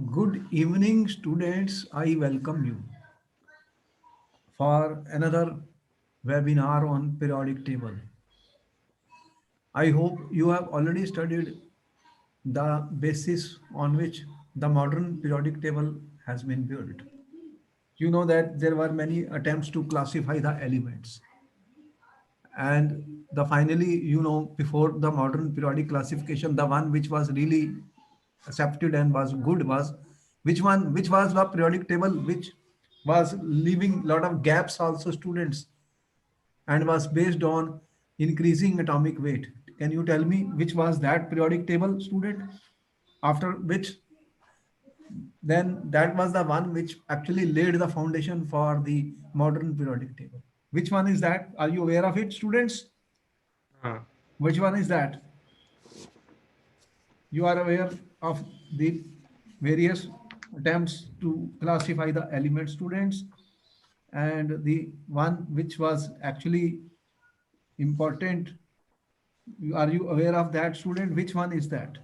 Good evening, students. I welcome you for another webinar on periodic table. I hope you have already studied the basis on which the modern periodic table has been built. You know that there were many attempts to classify the elements, and the finally, before the modern periodic classification, the one which was really accepted and was good was which was the periodic table which was leaving a lot of gaps also students, and was based on increasing atomic weight. Can you tell me which was that periodic table, student? After which, then that was the one which actually laid the foundation for the modern periodic table. Which one is that? Are you aware of it, students? Uh, Which one is that? You are aware of the various attempts to classify the element, students, and the one which was actually important. Are you aware of that, student? Which one is that?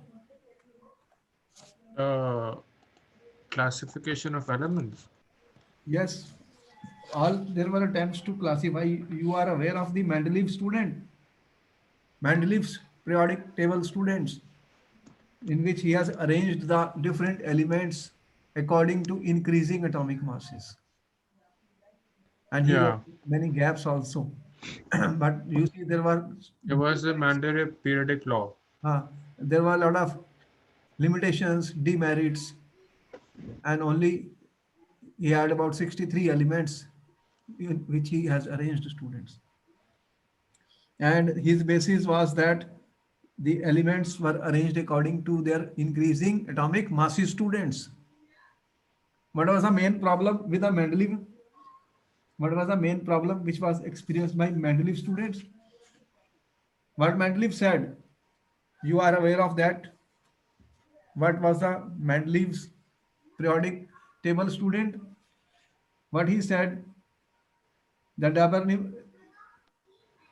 uh, Classification of elements. Yes, all there were attempts to classify. You are aware of the Mendeleev, student? Mendeleev's periodic table, students, in which he has arranged the different elements according to increasing atomic masses. And he left Yeah, many gaps also. But you see, it was a mandatory periodic law. uh, there were a lot of limitations, demerits, and only he had about 63 elements in which he has arranged students. And his basis was that the elements were arranged according to their increasing atomic masses, students. What was the main problem with the Mendeleev? What was the main problem which was experienced by Mendeleev, students? What Mendeleev said, you are aware of that? What was the Mendeleev's periodic table, student? What he said, the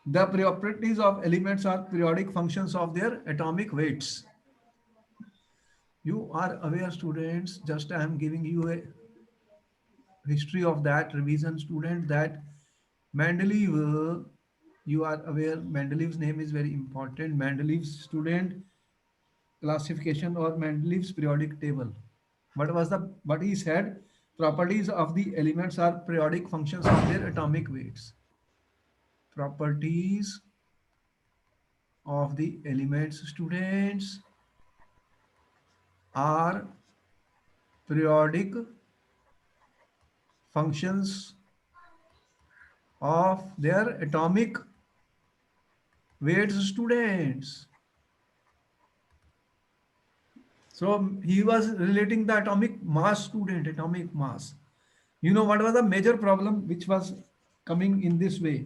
the properties of elements are periodic functions of their atomic weights. You are aware, students, just I am giving you a history of that revision, student, that Mendeleev, you are aware, Mendeleev's name is very important. Mendeleev's, student, classification or Mendeleev's periodic table. What he said? Properties of the elements are periodic functions of their atomic weights. Properties of the elements, students, are periodic functions of their atomic weights, students. So he was relating the atomic mass, student, atomic mass. You know what was the major problem which was coming in this way?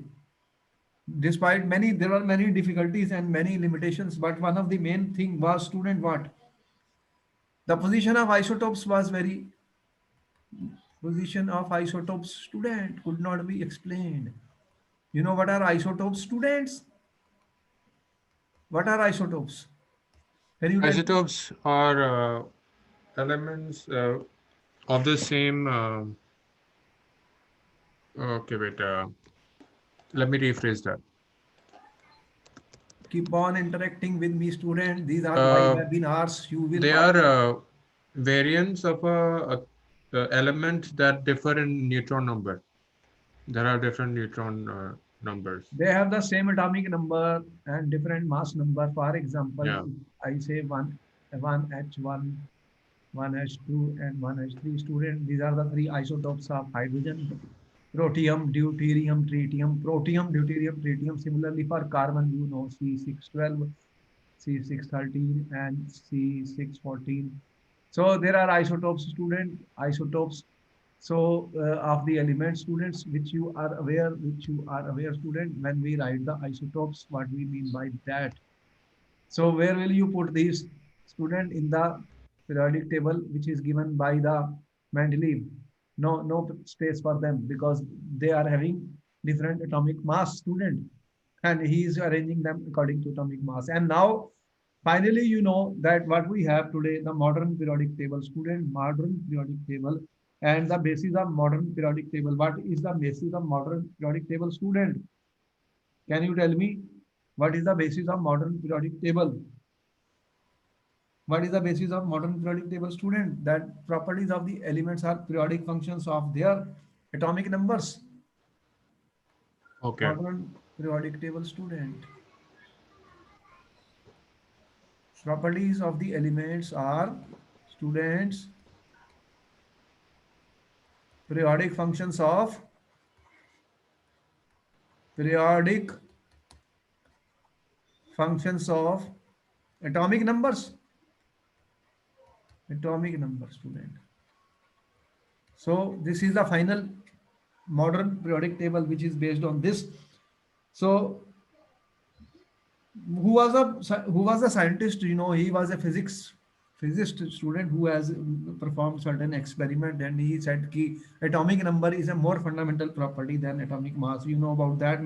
Despite many, there were many difficulties and many limitations, but one of the main thing was, student, what? The position of isotopes was very, position of isotopes, student, could not be explained. You know what are isotopes, students? What are isotopes? Can you tell me? Isotopes are elements of the same. Okay, wait. Let me rephrase that. Keep on interacting with me, student. These are live Uh, webinars. You will they are find. variants of a element that differ in neutron number. There are different neutron numbers. They have the same atomic number and different mass number. For example, Yeah. if I say one H1, one H2, and one H3, student. These are the three isotopes of hydrogen: protium, deuterium, tritium. Protium, deuterium, tritium. Similarly, for carbon, you know, C612, C613, and C614. So there are isotopes, student, isotopes. So of the elements, students, which you are aware, student, when we write the isotopes, what we mean by that. So where will you put these, student, in the periodic table, which is given by the Mendeleev? No space for them because they are having different atomic mass, student, and he is arranging them according to atomic mass. And now Finally, you know that what we have today, the modern periodic table, student, modern periodic table, and the basis of modern periodic table. What is the basis of modern periodic table, student? Can you tell me what is the basis of modern periodic table? What is the basis of modern periodic table, student? That properties of the elements are periodic functions of their atomic numbers. Okay. Modern periodic table, student. Properties of the elements are, students, periodic functions of periodic functions of atomic numbers. Atomic number, student. So this is the final modern periodic table which is based on this. So who was the scientist? You know, he was a physicist student who has performed certain experiment, and he said ki atomic number is a more fundamental property than atomic mass. You know about that.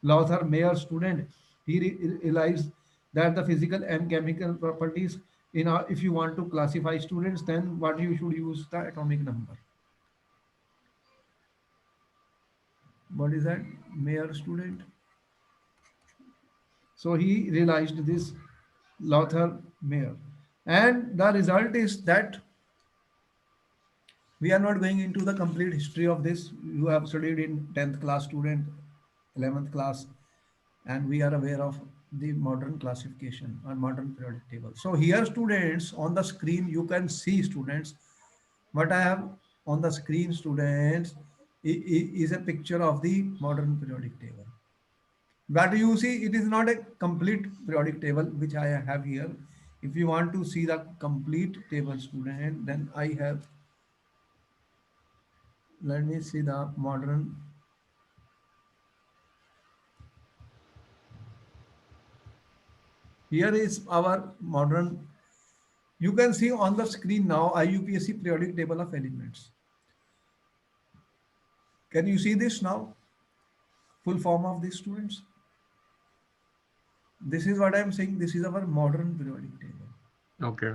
Lothar Mayer, student, he realized that the physical and chemical properties if you want to classify students, then what you should use the atomic number. What is that? Mayer, student. So he realized this, Lothar Mayer. And the result is that we are not going into the complete history of this. You have studied in 10th class, student, 11th class, and we are aware of the modern classification or modern periodic table. So here, students, on the screen, you can see, students, what I have on the screen, students, is a picture of the modern periodic table. But you see, it is not a complete periodic table which I have here. If you want to see the complete table, student, then I have, let me see the modern. Here is our modern. You can see on the screen now IUPAC periodic table of elements. Can you see this now? Full form of these, students. This is what I am saying. This is our modern periodic table. Okay.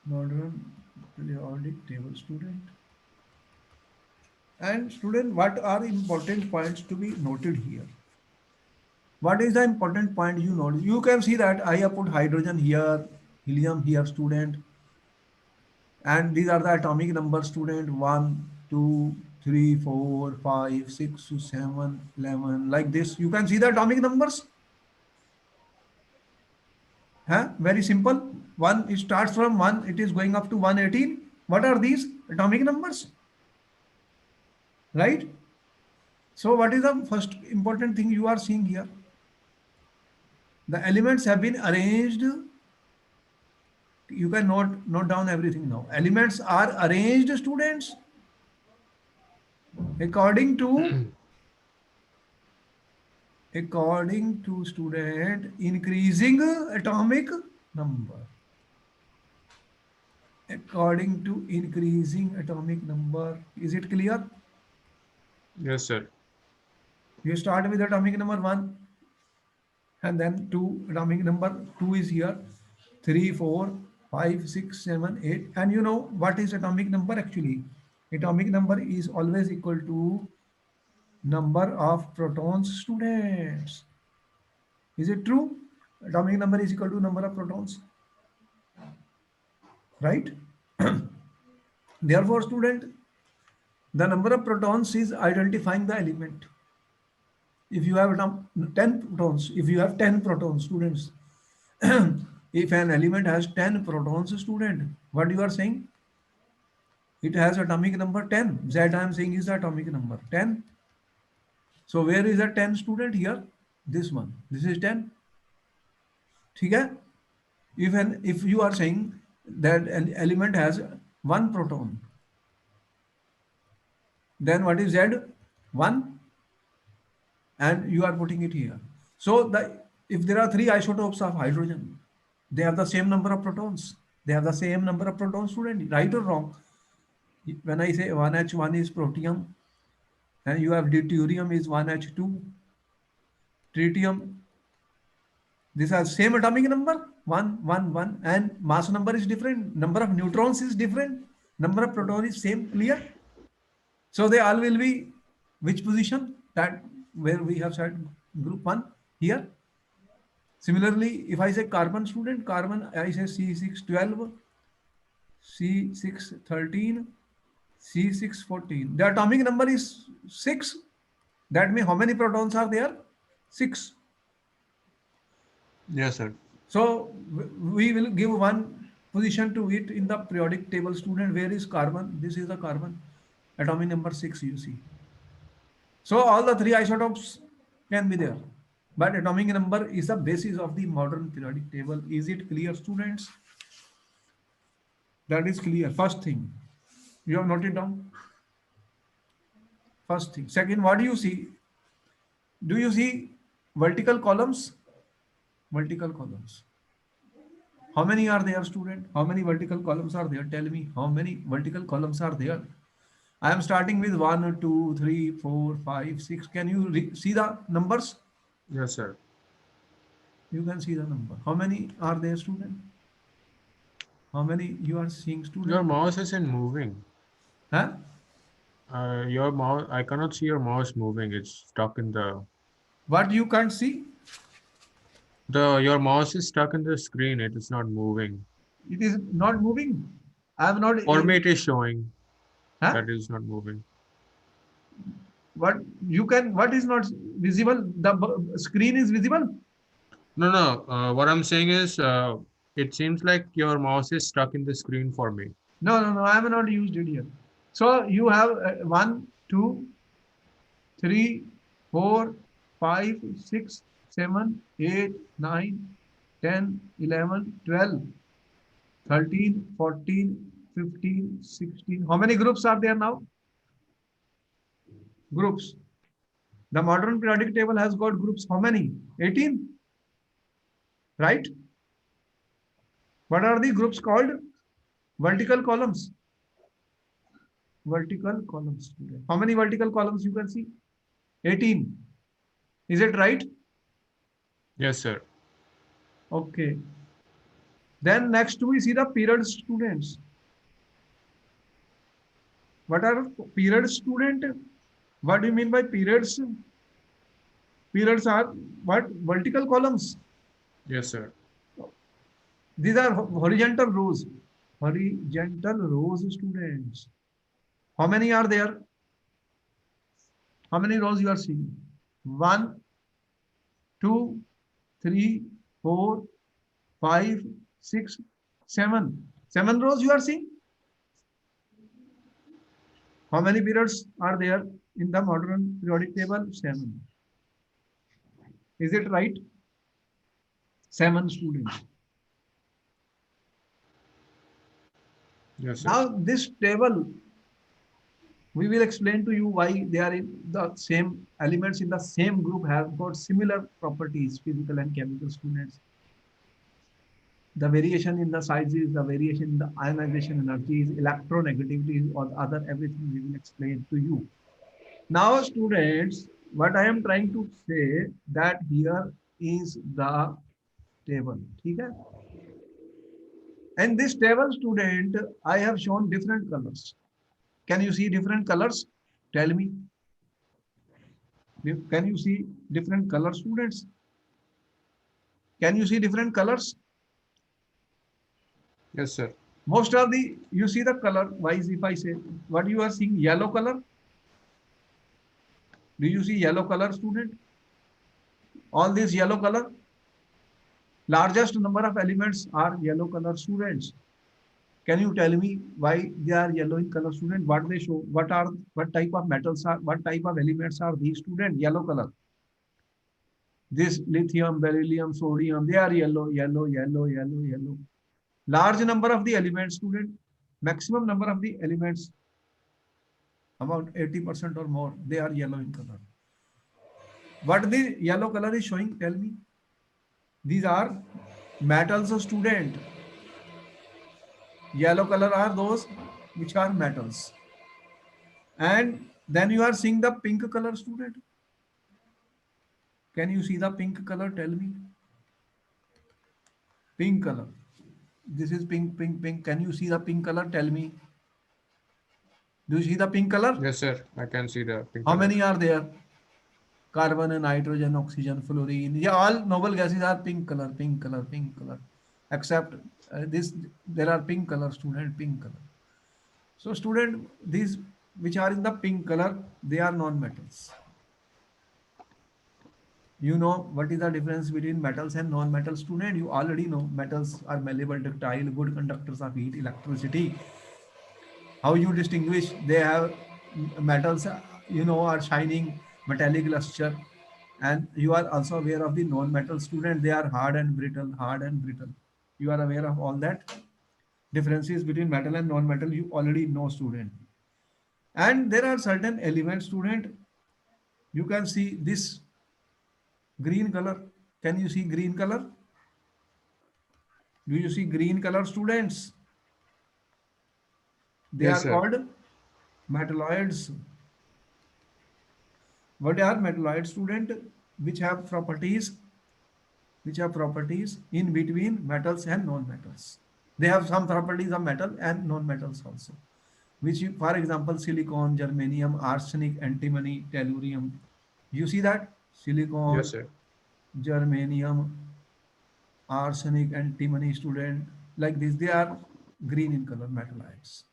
Modern periodic table, student. And student, what are important points to be noted here? What is the important point you know? You can see that I have put hydrogen here, helium here, student. And these are the atomic numbers, student. 1, 2, 3, 4, 5, 6, 7, 11. Like this. You can see the atomic numbers. Huh? Very simple. One, it starts from 1, it is going up to 118. What are these? Atomic numbers. Right? So what is the first important thing you are seeing here? The elements have been arranged. You can note down everything now. Elements are arranged, students, according to student increasing atomic number. According to increasing atomic number. Is it clear? Yes, sir. You start with atomic number 1, and then 2, atomic number 2 is here, 3, 4, 5, 6, 7, 8. And you know what is atomic number actually? Atomic number is always equal to number of protons, students. Is it true? Atomic number is equal to number of protons. Right? Therefore, student, the number of protons is identifying the element. If you have 10 protons, if you have 10 protons, students, if an element has 10 protons, student, what you are saying? It has atomic number 10. That I am saying is the atomic number 10. So where is the 10, student? Here, this one. This is 10. Okay? If you are saying that an element has 1 proton, then what is Z? 1, and you are putting it here. So if there are 3 isotopes of hydrogen, they have the same number of protons. They have the same number of protons, student, right or wrong? When I say 1H1 is protium, and you have deuterium is 1H2, tritium. These are same atomic number, 1, 1, 1, and mass number is different. Number of neutrons is different. Number of protons is same, clear? So they all will be which position? That where we have said group 1 here. Similarly, if I say carbon student, carbon, I say C612, C613, C614. The atomic number is 6. That means how many protons are there? 6. Yes, sir. So we will give one position to it in the periodic table, student. Where is carbon? This is the carbon. Atomic number 6, you see. So all the three isotopes can be there. But atomic number is the basis of the modern periodic table. Is it clear, students? That is clear. First thing. You have noted down? First thing. Second, what do you see? Do you see vertical columns? Vertical columns. How many are there, student? How many vertical columns are there? Tell me how many vertical columns are there. I am starting with 1, 2, 3, 4, 5, 6. Can you see the numbers? Yes, sir. You can see the number. How many are there, student? How many you are seeing, student? Your mouse isn't moving. Huh? Your mouse, I cannot see your mouse moving. It's stuck in the. What you can't see? Your mouse is stuck in the screen. It is not moving. It is not moving. I am not. For me, it is showing Huh? that it is not moving. What you can? What is not visible? The screen is visible. No, no. What I'm saying is, it seems like your mouse is stuck in the screen for me. No, no, no. I have not used it here. So you have 1, 2, 3, 4, 5, 6, 7, 8, 9, 10, 11, 12, 13, 14, 15, 16. How many groups are there now? Groups. The modern periodic table has got groups. How many? 18. Right? What are the groups called? Vertical columns. Vertical columns. How many vertical columns you can see? 18. Is it right? Yes, sir. Okay. Then next we see the period students. What are period student? What do you mean by periods? Periods are what? Vertical columns. Yes, sir. These are horizontal rows. Horizontal rows, students. How many are there? How many rows you are seeing? 1, 2, 3, 4, 5, 6, 7. 7 rows you are seeing? How many periods are there in the modern periodic table? 7. Is it right? 7 students. Yes, sir. Now this table, we will explain to you why they are in the same elements in the same group have got similar properties, physical and chemical students. The variation in the sizes, the variation in the ionization energies, electronegativity or other everything we will explain to you. Now students, what I am trying to say that here is the table. Okay? And this table student, I have shown different colors. Can you see different colors? Tell me. Can you see different colors, students? Can you see different colors? Yes, sir. Most of the, you see the color wise, if I say, what you are seeing, yellow color? Do you see yellow color, student? All this yellow color? Largest number of elements are yellow color, students. Can you tell me why they are yellow in color, student? What they show? What type of metals are? What type of elements are these, student? Yellow color. This lithium, beryllium, sodium, they are yellow, yellow, yellow, yellow, yellow. Large number of the elements, student. Maximum number of the elements, about 80% or more, they are yellow in color. What the yellow color is showing? Tell me. These are metals, student. Yellow color are those which are metals. And Then you are seeing the pink color, student. Can you see the pink color? Tell me. Pink color. This is pink, pink, pink. Can you see the pink color? Tell me. Do you see the pink color? Yes, sir. I can see the pink How color. many are there? Carbon, nitrogen, oxygen, fluorine. Yeah, all noble gases are pink color, pink color, pink color. Except this, there are pink color, student, pink color. So, student, these which are in the pink color, they are non-metals. You know what is the difference between metals and non-metals, student? You already know metals are malleable, ductile, good conductors of heat, electricity. How you distinguish? They have metals, are shining, metallic luster, and you are also aware of the non-metal, student. They are hard and brittle, hard and brittle. You are aware of all that differences between metal and non-metal. You already know, student. And there are certain elements, student. You can see this green color. Can you see green color? Do you see green color, students? They Yes, are sir. called metalloids. What are metalloids, student? Which have properties, in between metals and non-metals. They have some properties of metal and non-metals also. For example, silicon, germanium, arsenic, antimony, tellurium. You see that? Yes, Silicon, sir. germanium, arsenic, antimony, student. Like this, they are green in color, metalloids.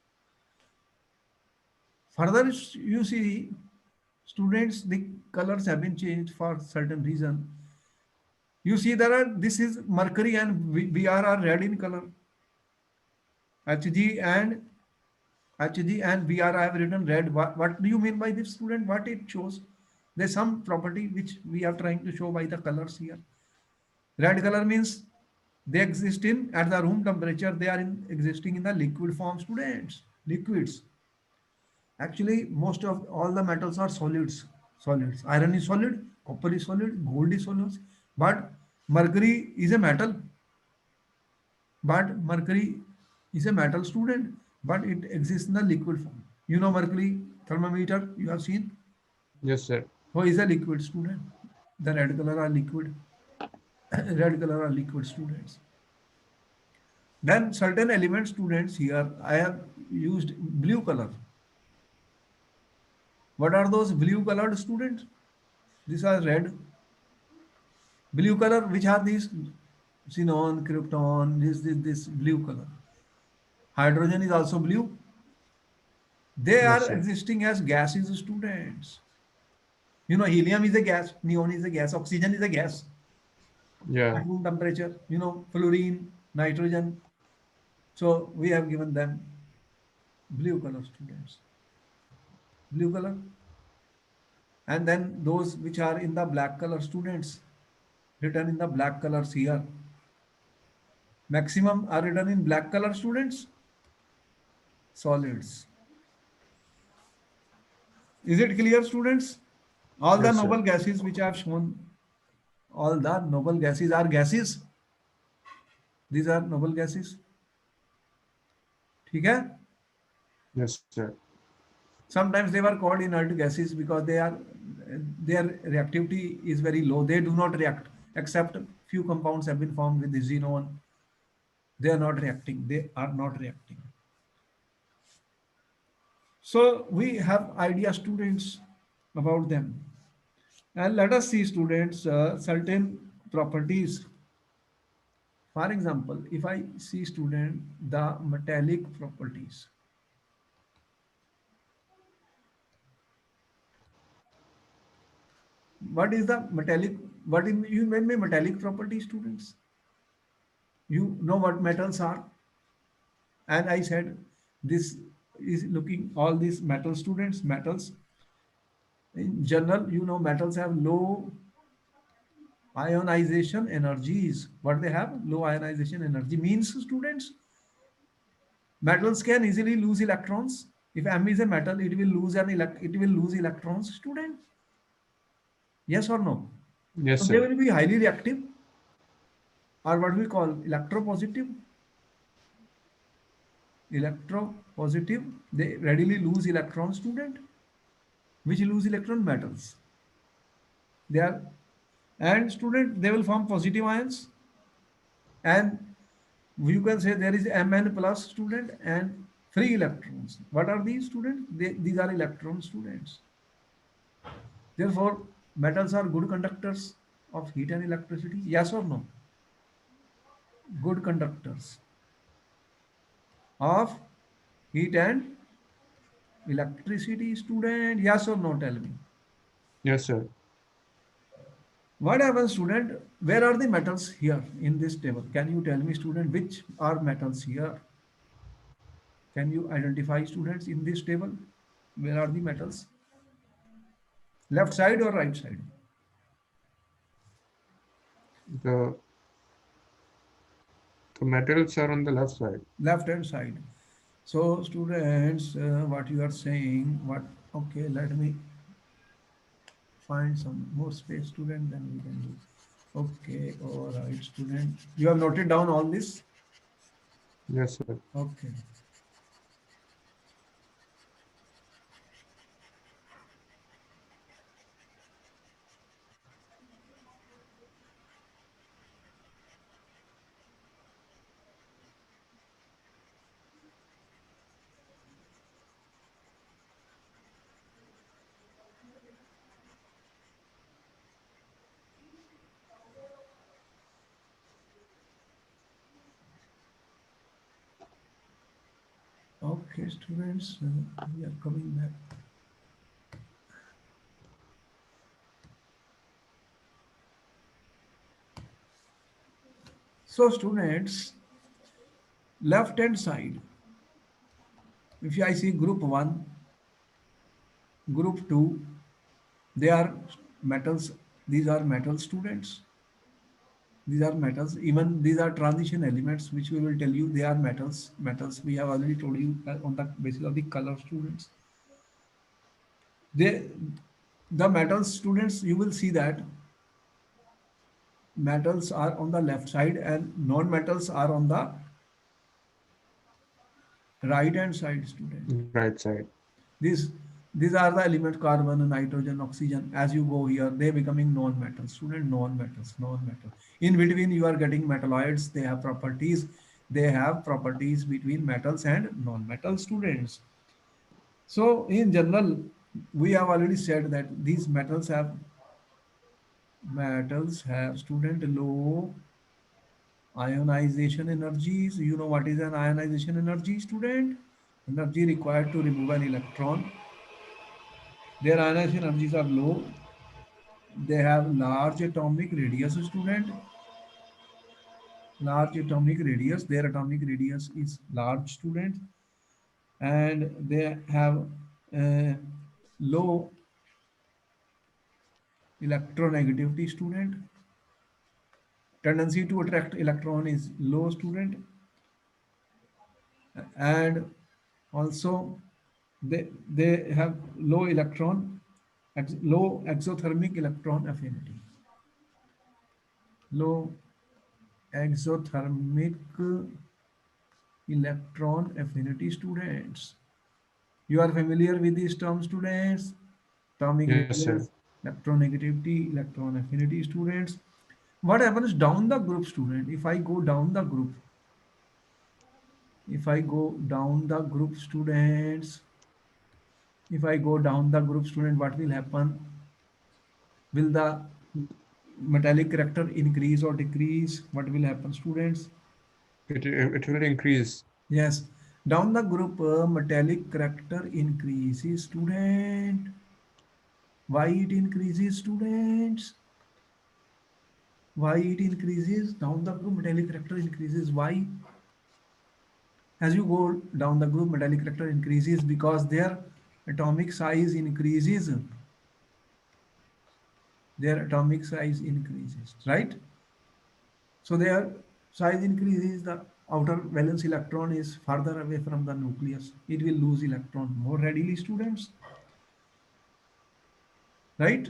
Further, you see, students, the colors have been changed for certain reason. You see, this is mercury and Br are red in color. Hg and Hg and Br I have written red. What do you mean by this, student? What it shows? There's some property which we are trying to show by the colors here. Red color means they exist in at the room temperature. They are existing in the liquid form, students. Liquids. Actually, most of all the metals are solids. Solids. Iron is solid, copper is solid, gold is solid. But mercury is a metal. But mercury is a metal, student. But it exists in the liquid form. You know mercury thermometer you have seen. Yes, sir. Who is a liquid, student? The red color are liquid. Red color are liquid, students. Then certain elements, students, here I have used blue color. What are those blue colored, students? These are red. Blue color, which are these? Xenon, krypton, this blue color. Hydrogen is also blue. They Yes, are sir. existing as gases, students. You know, helium is a gas, neon is a gas, oxygen is a gas Yeah. at room temperature, fluorine, nitrogen. So we have given them blue color, students. Blue color. And then those which are in the black color, students, written in the black colors here. Maximum are written in black color, students. Solids. Is it clear, students? All the Yes, sir. noble gases which I have shown, all the noble gases are gases. These are noble gases. ठीक है? Yes, sir. Sometimes they were called inert gases because their reactivity is very low. They do not react, except few compounds have been formed with the xenon. They are not reacting. They are not reacting. So we have idea, students, about them. And let us see, students, certain properties. For example, if I see, student, the metallic properties. What is the metallic? What in you mean by metallic properties, students? You know what metals are, and I said this is looking all these metal, students. Metals in general, metals have low ionization energies. What they have? Low ionization energy means, students, metals can easily lose electrons. If M is a metal, it will lose electrons, student. Yes or no? Yes, So they sir. will be highly reactive, or what we call electropositive. Electropositive, they readily lose electrons, student. which lose electron, metals. They are, and student, they will form positive ions, and you can say there is Mn plus student and free electrons. What are these students? These are electron students. Therefore, metals are good conductors of heat and electricity. Yes or no? Good conductors of heat and electricity, student. Yes or no? Tell me. Yes, sir. What happens, student? Where are the metals here in this table? Can you tell me, student, which are metals here? Can you identify, students, in this table? Where are the metals? Left side or right side? The the metals are on the left side. Left hand side. So, students, what you are saying, what, okay, let me find some more space, student, then we can use. Okay, all right, student. You have noted down all this? Yes, sir. Okay. Okay, students, we are coming back. So, students, left hand side, if I see group 1, group 2, they are metals. These are metal, students. These are metals. Even these are transition elements, which we will tell you they are metals. Metals, we have already told you on the basis of the color, students. They, the metals, students, you will see that metals are on the left side and non-metals are on the right hand side, student. Right side. These these are the elements carbon, nitrogen, oxygen. As you go here, they becoming non-metals. Student, non-metals, non-metal. In between, you are getting metalloids. They have properties. They have properties between metals and non-metal, students. So in general, we have already said that these metals have student low ionization energies. You know what is an ionization energy, student? Energy required to remove an electron. Their ionization energies are low. They have large atomic radius, student. Large atomic radius. Their atomic radius is large, student. And they have uh, low electronegativity, student. Tendency to attract electron is low, student. And also they have low low exothermic electron affinity. Low exothermic electron affinity, students. You are familiar with these terms, students? Atomic Yes, sir. radius, electronegativity, electron affinity, students. What happens down the group, student? If I go down the group, if I go down the group, students, if I go down the group, student, what will happen? Will the metallic character increase or decrease? What will happen, students? It will increase. Yes, down the group, metallic character increases, student. Why it increases, students? Why it increases? Down the group, metallic character increases. Why? As you go down the group, metallic character increases because their atomic size increases. Their atomic size increases, right? So their size increases, the outer valence electron is farther away from the nucleus. It will lose electron more readily, students, right?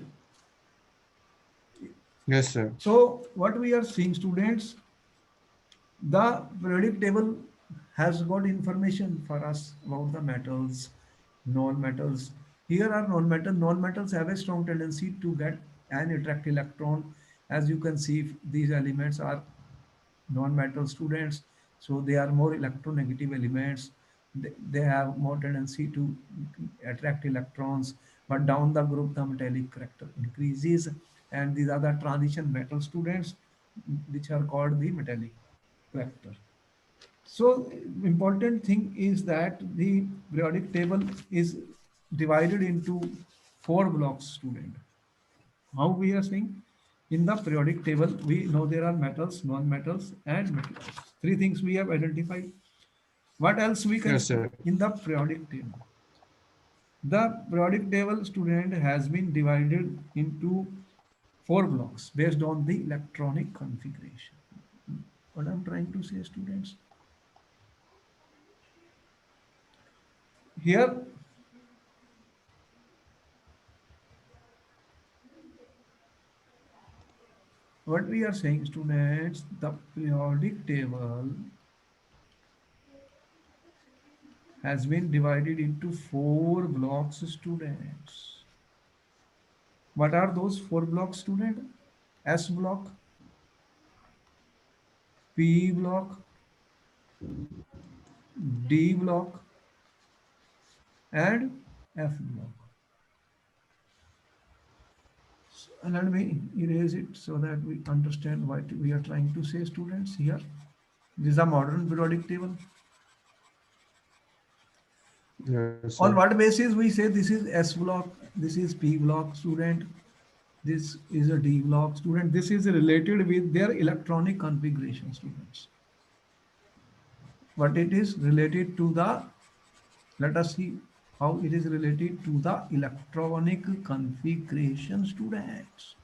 Yes, sir. So what we are seeing, students, the periodic table has got information for us about the metals, non-metals. Here are non-metal. Non-metals have a strong tendency to get an attract electron. As you can see, these elements are non-metal students, so they are more electronegative elements. They have more tendency to attract electrons, but down the group the metallic character increases, and these are the transition metal students, which are called the metallic character. So important thing is that the periodic table is divided into four blocks, student. How we are saying? In the periodic table, we know there are metals, non-metals, and metals. Three things we have identified. What else we can Yes, see sir. in the periodic table? The periodic table, student, has been divided into four blocks based on the electronic configuration. What I'm trying to say, students? Here, what we are saying, students, the periodic table has been divided into four blocks, students. What are those four blocks, student? S block, P block, D block, and F block. And let me erase it so that we understand what we are trying to say, students. Here, this is a modern periodic table. Yes, sir. On what basis we say this is S block, this is P block, student, this is a D block, student. This is related with their electronic configuration, students. But it is related to the, let us see how it is related to the electronic configuration, students.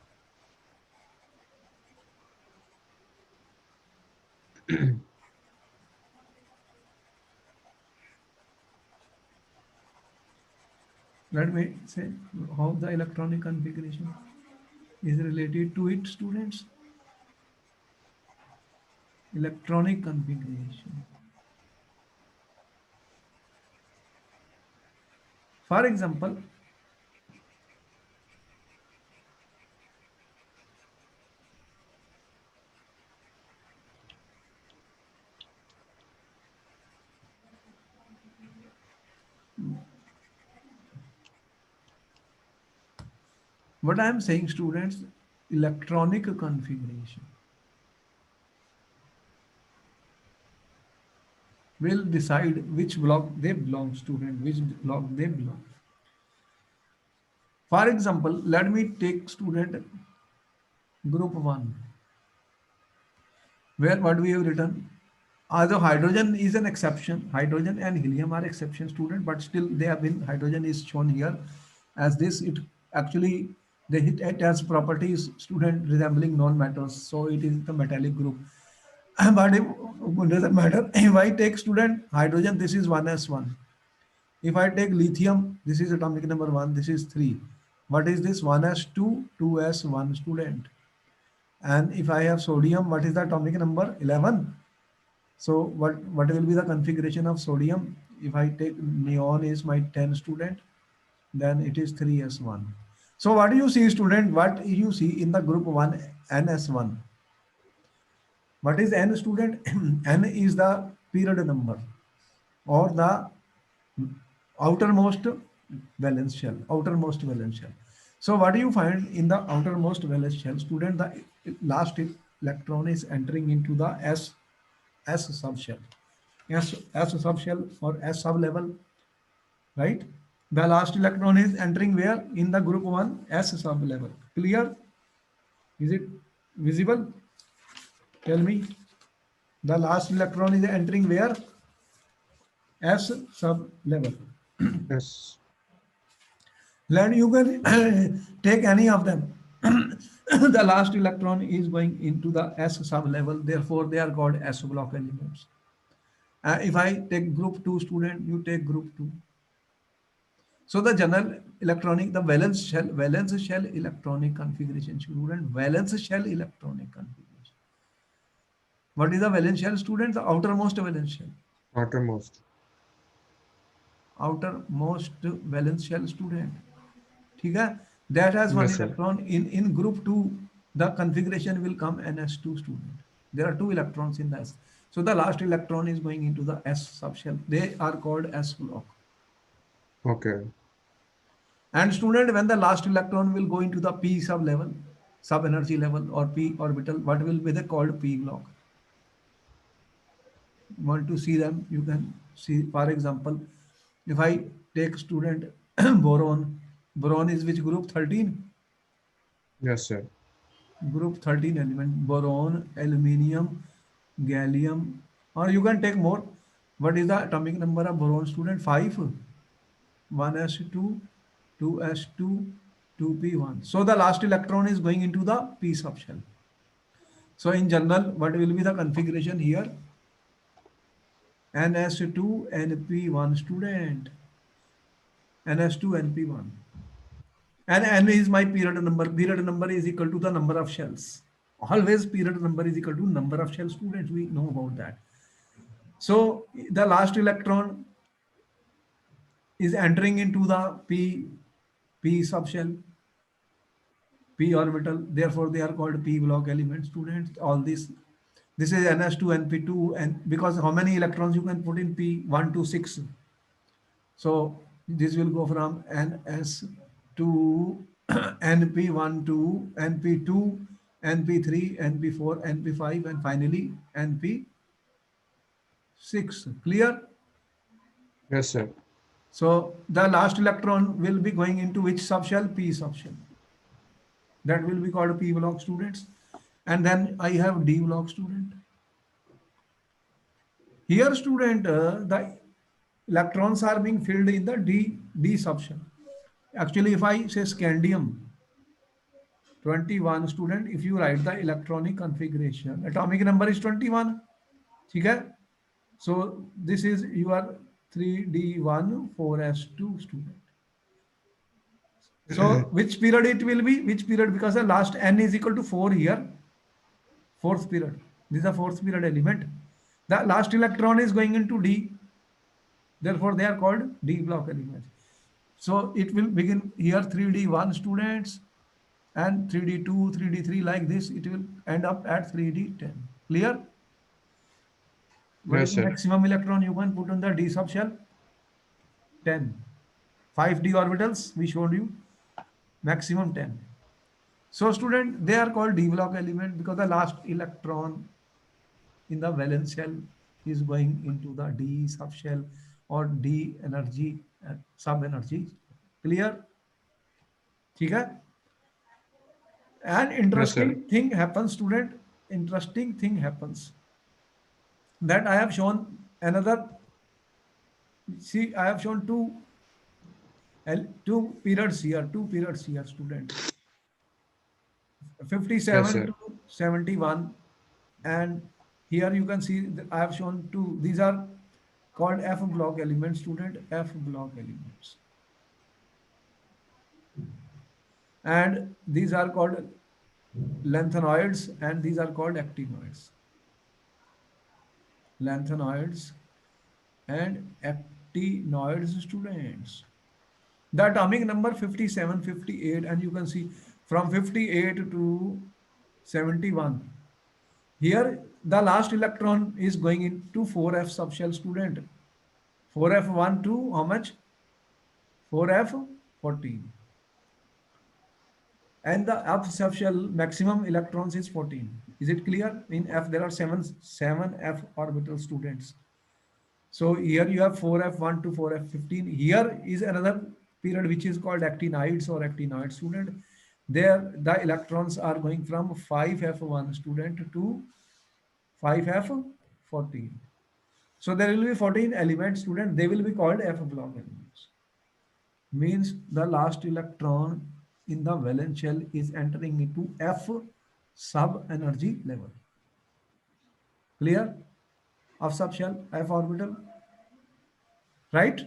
Let me say how the electronic configuration is related to it, students. Electronic configuration. For example, what I am saying, students, electronic configuration will decide which block they belong, student, which block they belong. For example, let me take student group 1, where what we have written. Although hydrogen is an exception, hydrogen and helium are exception, student, but still they have been, hydrogen is shown here as this. It actually, they hit it as properties, student, resembling non-metals, so it is the metallic group. But it doesn't matter. If I take, student, hydrogen, this is 1s1. If I take lithium, this is atomic number 1, this is 3. What is this? 1s2, 2s1, student. And if I have sodium, what is the atomic number? 11. So what will be the configuration of sodium? If I take neon is my 10, student, then it is 3s1. So what do you see, student? What you see in the group 1, ns1? What is n, student? N is the period number or the outermost valence shell, outermost valence shell. So what do you find in the outermost valence shell, student? The last electron is entering into the S subshell. S subshell or S sublevel, right? The last electron is entering where? In the group 1, S sublevel. Clear? Is it visible? Tell me. The last electron is entering where? S sublevel. Yes. Then you can take any of them. The last electron is going into the S sublevel. Therefore, they are called S block elements. If I take group 2, student, you take group 2. So the general electronic, the valence shell electronic configuration, student, valence shell electronic configuration. What is the valence shell, student? The outermost valence shell. Outermost. outermost valence shell student. ठीक है? That has one Yes, sir. electron. In group 2, the configuration will come ns2 student. There are 2 electrons in the s. So the last electron is going into the s subshell. They are called s block. Okay. And student, when the last electron will go into the p sub level, sub energy level or p orbital, what will be the called p block? Want to see them? You can see, for example, if I take student boron. Boron is which group? 13. Yes, sir. Group 13 element: boron, aluminium, gallium. Or you can take more. What is the atomic number of boron, student? 5. 1s2, 2s2, 2p1. So the last electron is going into the p subshell. So in general, what will be the configuration here? ns2 np1 student. ns2 np1. And n is my period number. Period number is equal to the number of shells. Always period number is equal to number of shell, students. We know about that. So the last electron is entering into the p subshell, p orbital. Therefore, they are called p block elements, students. All this is ns2, np2, and because how many electrons you can put in p? 1 to 6. So this will go from ns to np1 to np2, np3, np4, np5, and finally np6. Clear? Yes, sir. So the last electron will be going into which subshell? P subshell. That will be called P block, students. And then I have D block, student. Here, student, the electrons are being filled in the D subshell. Actually, if I say scandium 21, student, if you write the electronic configuration, atomic number is 21. Okay? So this is your 3D1 4s2, student. So which period it will be? Which period? Because the last n is equal to 4 here. Fourth period. This is the fourth period element. The last electron is going into D. Therefore, they are called D block elements. So it will begin here 3D1 students and 3D2, 3D3 like this. It will end up at 3D10. Clear? What is Yes, the sir. maximum electron you can put on the D subshell? 10. 5D orbitals we showed you. Maximum 10. So student, they are called D block element because the last electron in the valence shell is going into the D subshell or D energy sub energy. Clear? ठीक है? And Yes, sir. interesting thing happens, student. Interesting thing happens that I have shown another. See, I have shown two periods here. Two periods here, student. Yes, 57 sir. to 71, and here you can see that I have shown two. These are called F block elements, student. F block elements, and these are called lanthanoids, and these are called actinoids. Lanthanoids and actinoids, students. The atomic number 57, 58, and you can see from 58 to 71. Here, the last electron is going into 4f subshell, student. 4f1 to how much? 4f14. And the f subshell maximum electrons is 14. Is it clear? In F, there are seven F orbital, students. So here you have 4f1 to 4f15. Here is another period which is called actinides or actinoid, student. There the electrons are going from 5f1, student, to 5f14. So there will be 14 elements, student. They will be called F block elements. Means the last electron in the valence shell is entering into F sub energy level. Clear? Of subshell, F orbital, right?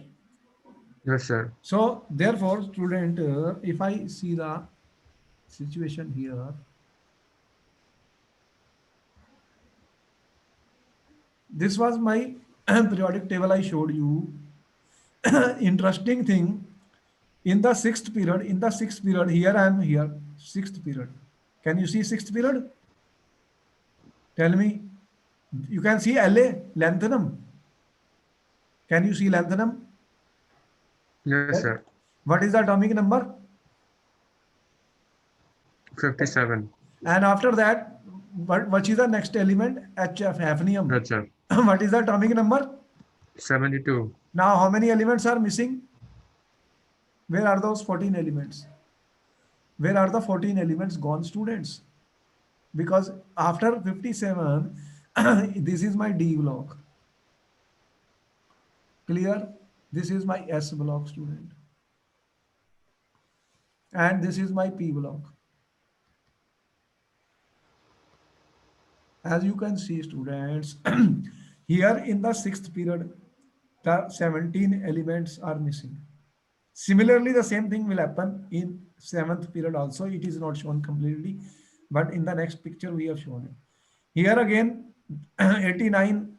Yes, sir. So therefore, student, if I see the situation here, this was my periodic table I showed you. interesting thing, in the sixth period, here I am here, sixth period. Can you see sixth period? Tell me. You can see La, lanthanum. Can you see lanthanum? Yes, sir. What is the atomic number? 57. And after that, what is the next element? HF, hafnium. Gotcha. What is the atomic number? 72. Now, how many elements are missing? Where are those 14 elements? Where are the 14 elements gone, students? Because after 57, this is my D block. Clear? This is my S block, student. And this is my P block. As you can see, students, here in the sixth period, the 17 elements are missing. Similarly, the same thing will happen in seventh period also. It is not shown completely, but in the next picture we have shown it. Here again, 89,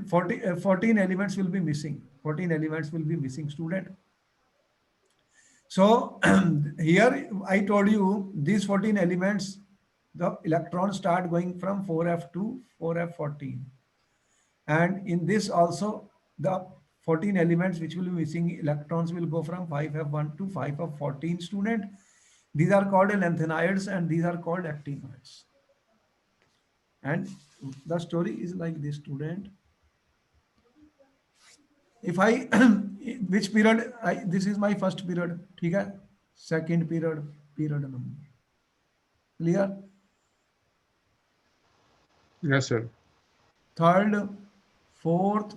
14 elements will be missing. 14 elements will be missing, student. So here I told you these 14 elements, the electrons start going from 4f to 4f14. And in this also, the 14 elements which will be missing, electrons will go from 5f1 to 5f14, student. These are called lanthanides and these are called actinoids. And the story is like this, student. If I, which period, this is my first period, okay? Second period, period number. Clear? Yes, sir. Third, fourth,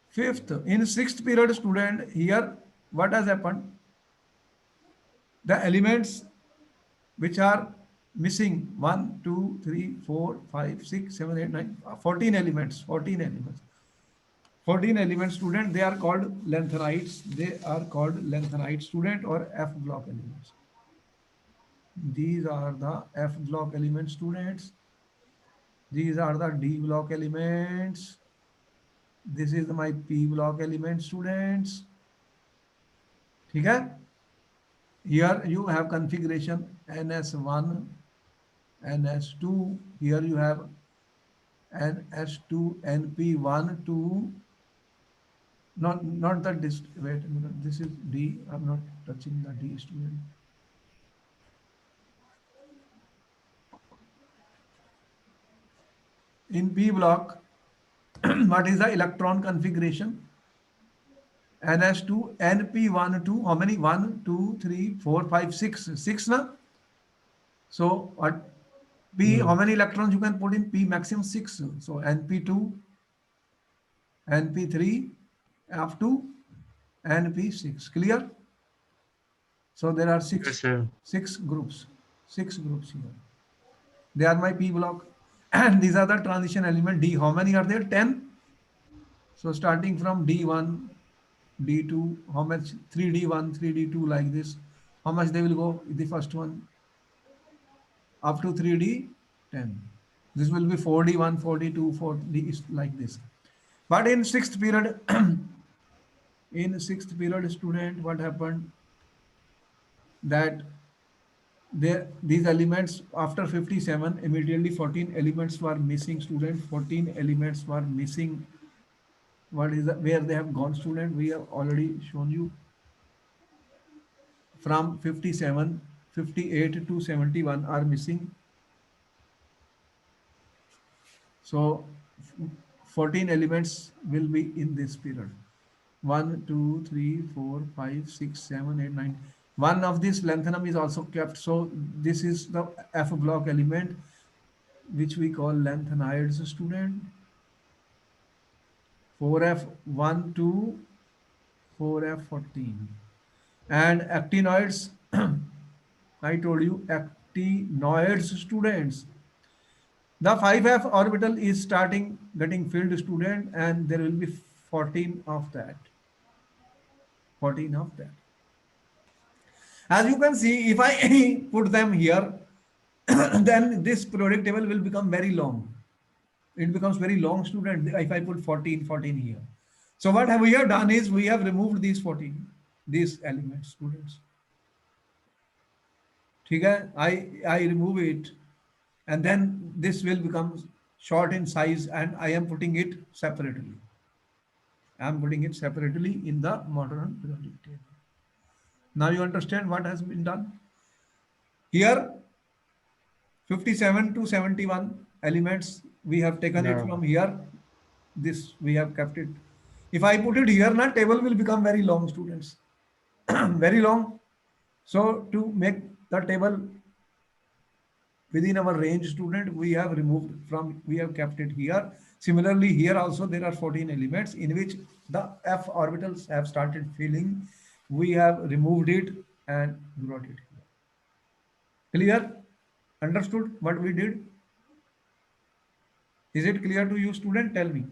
fifth. In sixth period, student, here what has happened? The elements which are missing 1, 2, 3, 4, 5, 6, 7, 8, 9, 14 elements, 14 elements. 14 elements, student, they are called lanthanides. They are called lanthanide, student, or F block elements. These are the F block elements, students. These are the D block elements. This is my P block element, students. Okay? Here you have configuration NS1, NS2. Here you have NS2, NP1, 2. Not that this, wait a minute, this is D. I'm not touching the D, student. In P block, what is the electron configuration? NS2, NP1, 2. How many? 1, 2, 3, 4, 5, 6. 6, na? So what? P, how many electrons you can put in P? Maximum 6. So NP2, NP3, F2, NP6. Clear? So there are Yes, sir. six groups. 6 groups here. They are my P block. And these are the transition element D. How many are there? 10. So starting from D1, D2, how much? 3D1, 3D2, like this. How much they will go? The first one up to 3D10. This will be 4D1, 4D2, 4D, is like this. But in sixth period, student, what happened? That these elements after 57, immediately 14 elements were missing, student. 14 elements were missing. What is that? Where they have gone, student? We have already shown you. From 57, 58 to 71 are missing. So 14 elements will be in this period. 1, 2, 3, 4, 5, 6, 7, 8, 9. One of this lanthanum is also kept. So this is the F block element, which we call lanthanides, student. 4F1, 2, 4F14. And actinoids, I told you, actinoids, students. The 5F orbital is getting filled, student, and there will be 14 of that. 14 of that. As you can see, if I put them here, then this periodic table will become very long. It becomes very long, student, if I put 14 here. So what have we have done is we have removed these 14, these elements, students. Okay, I remove it, and then this will become short in size, and I am putting it separately. I am putting it separately in the modern periodic table. Now you understand what has been done. Here, 57 to 71 elements, we have taken it Yeah. from here. This we have kept it. If I put it here, now table will become very long, students. Very long. So to make the table within our range, student, we have removed from, we have kept it here. Similarly, here also there are 14 elements in which the f orbitals have started filling. We have removed it and brought it here. Clear? Understood what we did? Is it clear to you, student? Tell me.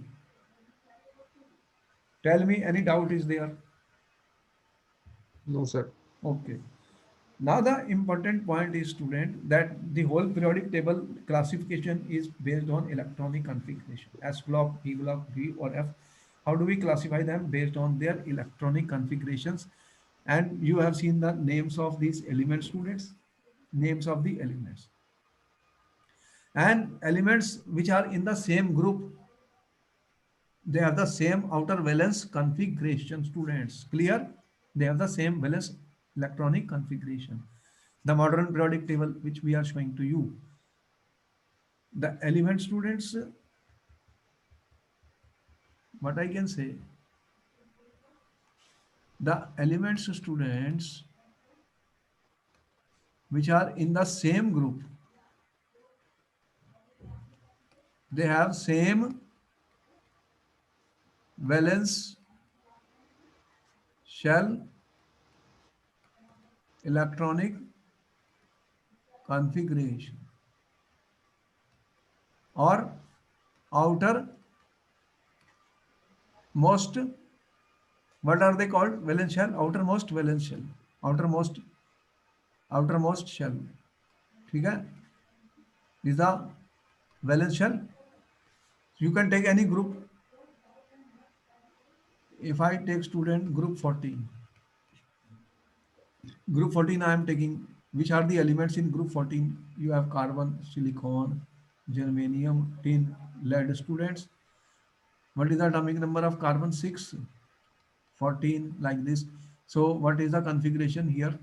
Tell me any doubt is there. No, sir. Okay. Now the important point is, student, that the whole periodic table classification is based on electronic configuration. S block, P block, V or F. How do we classify them? Based on their electronic configurations. And you have seen the names of these elements, students. Names of the elements. And elements which are in the same group, they have the same outer valence configuration, students. Clear? They have the same valence electronic configuration. The modern periodic table which we are showing to you. The element, students, what I can say, the elements, students, which are in the same group, they have same valence shell electronic configuration or outer most, what are they called? Valence shell, outermost valence shell, outermost shell. ठीक है? Is the valence shell. You can take any group. If I take student group 14, group 14 I am taking, which are the elements in group 14? You have carbon, silicon, germanium, tin, lead, students. What is the atomic number of carbon? 6, 14, like this. So what is the configuration here?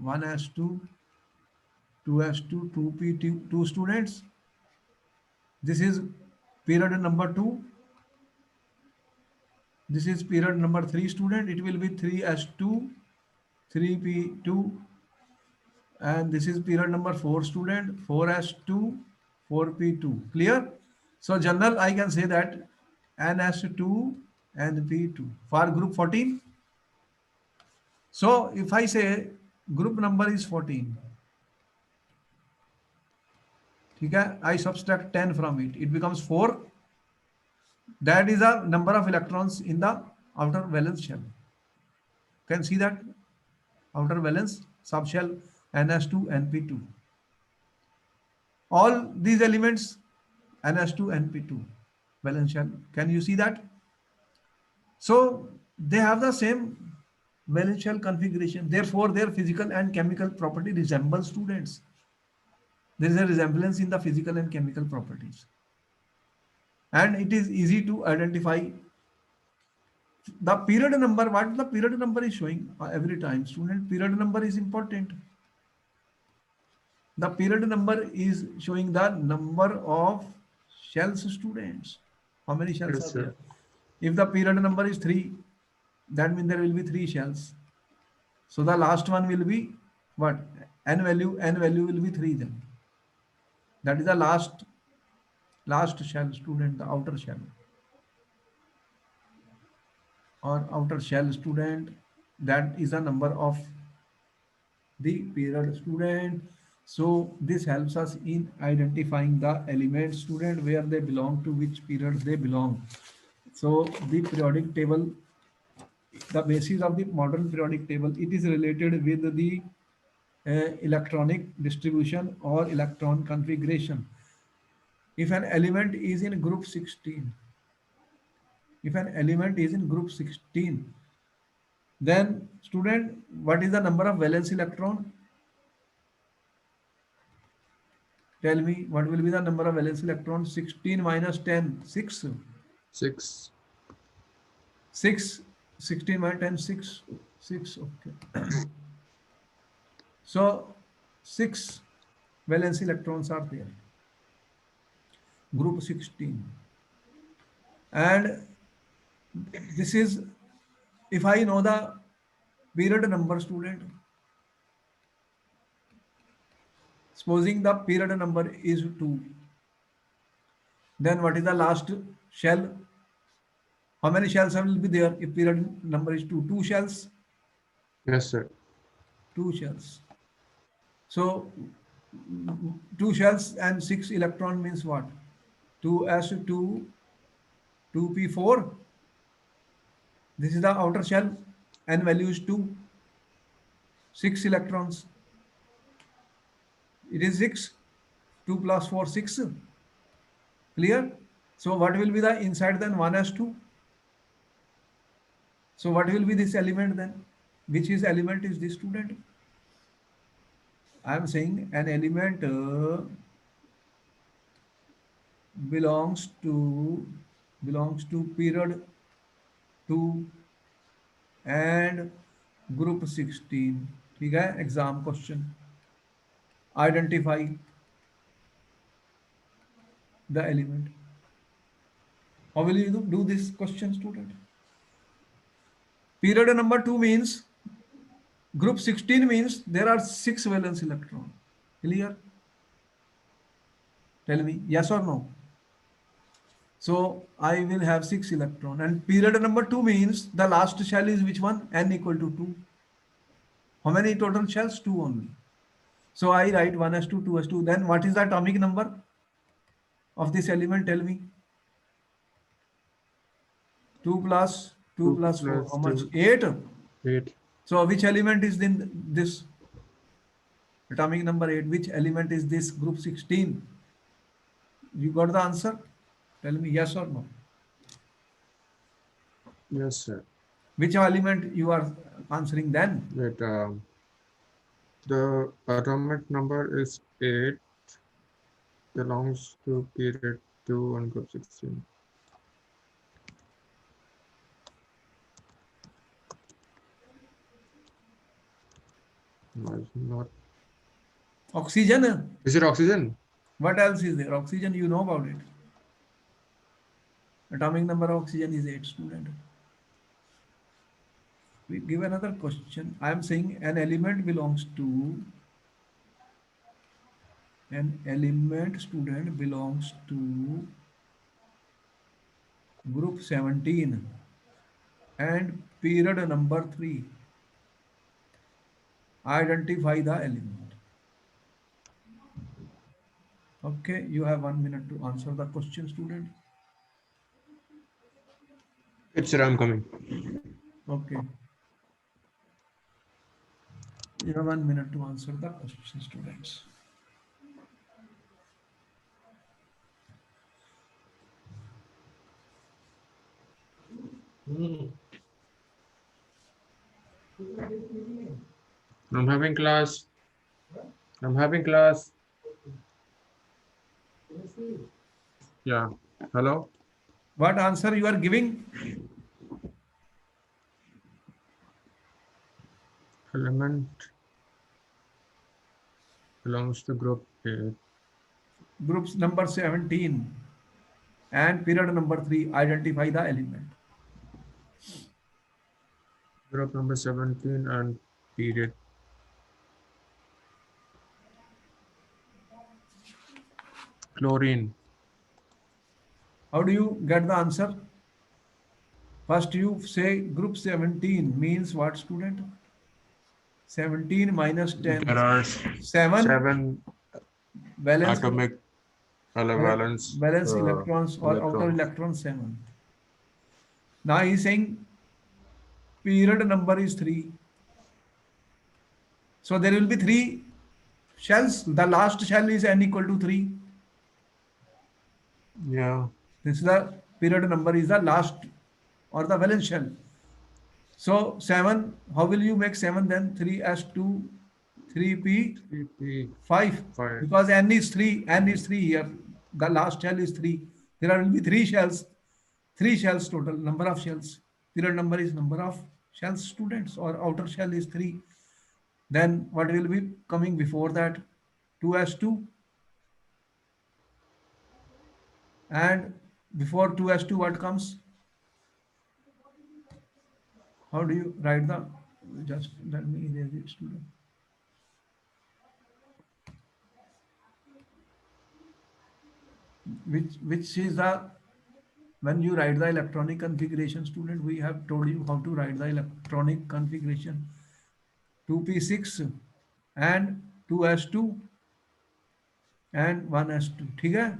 1s2, 2s2, 2p2, 2 students. This is period number 2. This is period number 3, student. It will be 3s2, 3p2, and this is period number 4, student. 4s2, 4p2. Clear? So general, I can say that ns2 and p2 for group 14. So if I say group number is 14, okay, I subtract 10 from it, it becomes 4. That is the number of electrons in the outer valence shell. Can see that outer valence subshell ns2 np2. All these elements ns2 np2 valence shell. Can you see that? So they have the same valence shell configuration. Therefore, their physical and chemical property resemble, students. There is a resemblance in the physical and chemical properties. And it is easy to identify the period number. What the period number is showing every time, student? Period number is important. The period number is showing the number of shells, students. How many shells Yes, are sir. there? If the period number is 3, that means there will be 3 shells. So the last one will be what? N value will be 3 then. That is the last shell, student, the outer shell. Or outer shell, student, that is the number of the period, student. So this helps us in identifying the elements, student, where they belong, to which period they belong. So the periodic table, the basis of the modern periodic table, it is related with the electronic distribution or electron configuration. If an element is in group 16, If an element is in group 16, then student, what is the number of valence electron? Tell me, what will be the number of valence electrons? 16 minus 10, 6. 6. 6. 16 minus 10, 6. 6, okay. So, 6 valence electrons are there. Group 16. And this is, if I know the period number, student, supposing the period number is 2, then what is the last shell? How many shells will be there if period number is 2? 2 shells? Yes, sir. 2 shells. So 2 shells and 6 electron means what? 2s2, 2p4. This is the outer shell, and value is 2. 6 electrons. It is 6. 2 plus 4, 6. Clear? So what will be the inside then? 1s2. So what will be this element then? Which is element is this, student? I am saying an element belongs to period 2 and group 16. ठीक है, exam question. Identify the element. How will you do this question, student? Period number 2 means group 16 means there are 6 valence electron. Clear? Tell me, yes or no? So I will have 6 electron, and period number 2 means the last shell is which one? N equal to 2. How many total shells? 2 only. So I write 1s2, 2s2. Then what is the atomic number of this element? Tell me. 2 plus 2 plus 4. How much? 8. 8. So which element is in this? Atomic number 8. Which element is this? Group 16. You got the answer? Tell me yes or no. Yes, sir. Which element you are answering then? Wait, the atomic number is 8, belongs to period 2 and group 16. No, it's not. Oxygen. Is it oxygen? What else is there? Oxygen, you know about it. Atomic number of oxygen is 8, student. We give another question. I am saying an element belongs to student belongs to group 17 and period number 3. Identify the element. Okay, you have 1 minute to answer the question, student. It's sir, I'm coming. Okay. You have 1 minute to answer the question, students. I'm having class. I'm having class. Yeah. Hello? What answer you are giving? Element belongs to group 8. Groups number 17 and period number 3. Identify the element. Group number 17 and period. Chlorine. How do you get the answer? First you say group 17 means what, student? 17 minus 10. There are 7 valence atomic valence electrons or outer electrons 7. Now he is saying period number is 3. So there will be 3 shells. The last shell is n equal to 3. Yeah. This is the period number is the last or the valence shell. So 7, how will you make 7 then? 3s2, 3p, 3p 5, 5. because n is 3 here. The last shell is 3. There will be 3 shells total, number of shells. Period number is number of shells, students, or outer shell is 3. Then what will be coming before that? 2s2, and before 2s2 what comes? How do you write the, just let me erase it, student. Which is the, when you write the electronic configuration, student, we have told you how to write the electronic configuration. 2p6 and 2s2 and 1s2. ठीक है?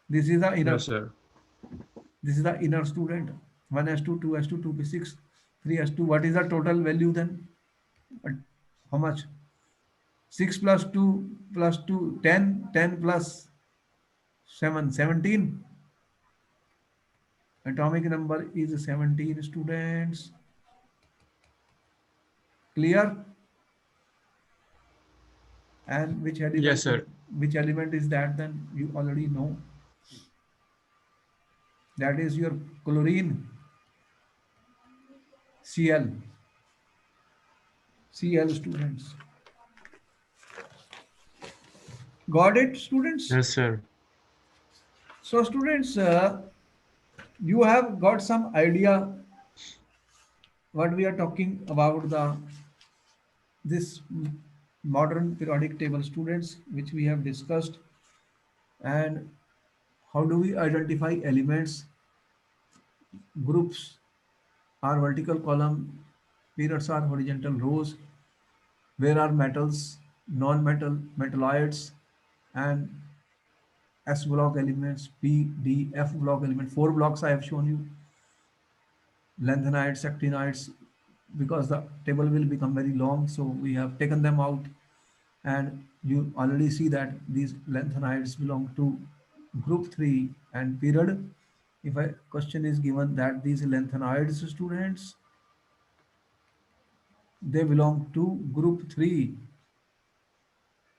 This is the inner. Yes, sir. This is the inner, student. 1s2, 2s2, 2p6, 3s2. What is the total value then? How much? 6 plus 2 plus 2, 10, 10 plus 7, 17. Atomic number is 17, students. Clear? And which element? Yes, sir. Which element is that then? You already know. That is your chlorine, Cl. Cl, students. Got it, students? Yes, sir. So, students, you have got some idea what we are talking about, the this modern periodic table, students, which we have discussed, and how do we identify elements, groups are vertical column, periods are horizontal rows, where are metals, non-metal, metalloids, and S block elements, P, D, F block element. 4 blocks I have shown you. Lanthanides, actinides, because the table will become very long, so we have taken them out, and you already see that these lanthanides belong to group 3 and period. If a question is given that these lanthanides, students, they belong to group 3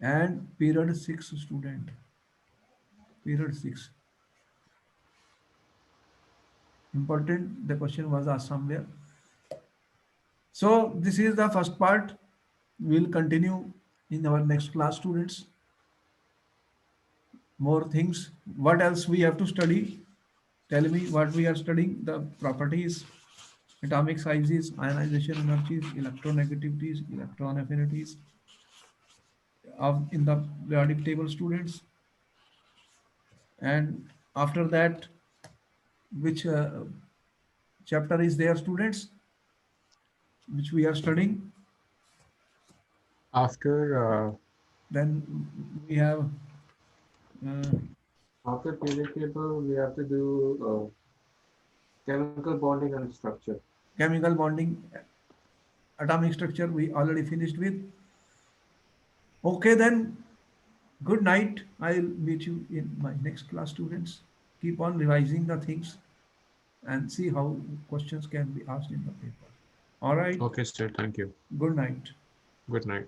and period 6, student. Period 6. Important, the question was asked somewhere. So this is the first part. We'll continue in our next class, students. More things. What else we have to study? Tell me what we are studying. The properties, atomic sizes, ionization energies, electronegativities, electron affinities of in the periodic table, students. And after that, which chapter is there, students, which we are studying? After Then we have after periodic table, we have to do chemical bonding and structure. chemical bonding, atomic structure we already finished with. Okay, then good night. I'll meet you in my next class, students. Keep on revising the things and see how questions can be asked in the paper. All right. Okay, sir. Thank you. Good night. Good night.